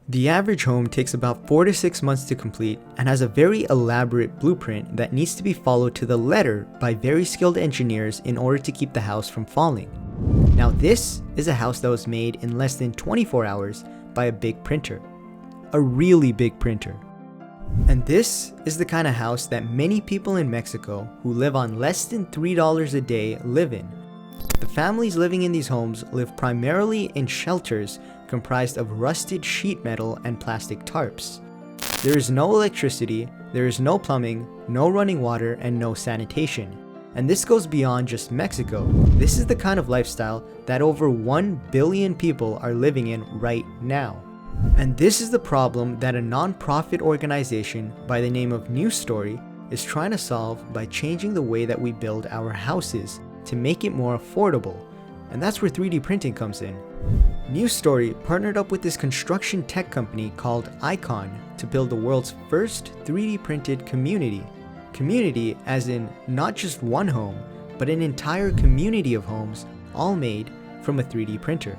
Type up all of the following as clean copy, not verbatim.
The average home takes about 4 to 6 months to complete and has a very elaborate blueprint that needs to be followed to the letter by very skilled engineers in order to keep the house from falling. Now this is a house that was made in less than 24 hours by a big printer. A really big printer. And this is the kind of house that many people in Mexico who live on less than $3 a day live in. The families living in these homes live primarily in shelters comprised of rusted sheet metal and plastic tarps. There is no electricity, there is no plumbing, no running water, and no sanitation. And this goes beyond just Mexico. This is the kind of lifestyle that over 1 billion people are living in right now. And this is the problem that a non-profit organization by the name of New Story is trying to solve by changing the way that we build our houses to make it more affordable. And that's where 3D printing comes in. New Story partnered up with this construction tech company called Icon to build the world's first 3D printed community. Community as in not just one home, but an entire community of homes, all made from a 3D printer.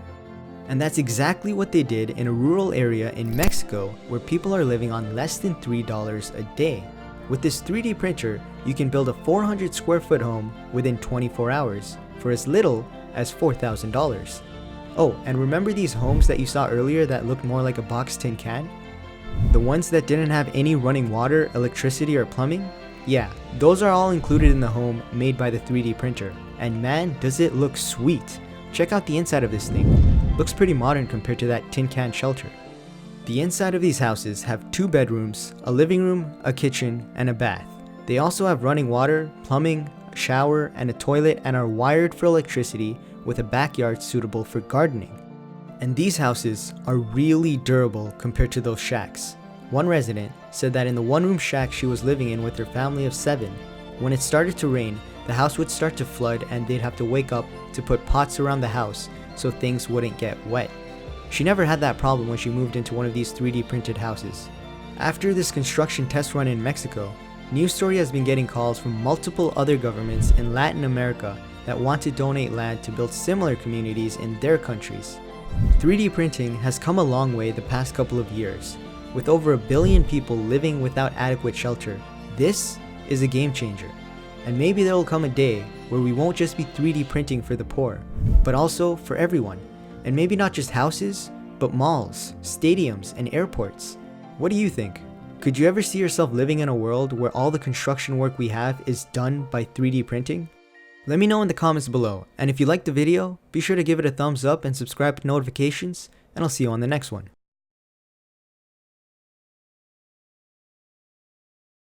And that's exactly what they did in a rural area in Mexico where people are living on less than $3 a day. With this 3D printer, you can build a 400 square foot home within 24 hours for as little as $4,000. Oh, and remember these homes that you saw earlier that looked more like a boxed tin can? The ones that didn't have any running water, electricity, or plumbing? Yeah, those are all included in the home made by the 3D printer. And man, does it look sweet. Check out the inside of this thing. Looks pretty modern compared to that tin can shelter. The inside of these houses have 2 bedrooms, a living room, a kitchen, and a bath. They also have running water, plumbing, a shower, and a toilet and are wired for electricity with a backyard suitable for gardening. And these houses are really durable compared to those shacks. One resident said that in the one-room shack she was living in with her family of 7, when it started to rain, the house would start to flood and they'd have to wake up to put pots around the house so things wouldn't get wet. She never had that problem when she moved into one of these 3D printed houses. After this construction test run in Mexico, New Story has been getting calls from multiple other governments in Latin America that want to donate land to build similar communities in their countries. 3D printing has come a long way the past couple of years. With over 1 billion people living without adequate shelter, this is a game changer. And maybe there will come a day where we won't just be 3D printing for the poor, but also for everyone. And maybe not just houses, but malls, stadiums, and airports. What do you think? Could you ever see yourself living in a world where all the construction work we have is done by 3D printing? Let me know in the comments below, and if you liked the video, be sure to give it a thumbs up and subscribe with notifications, and I'll see you on the next one.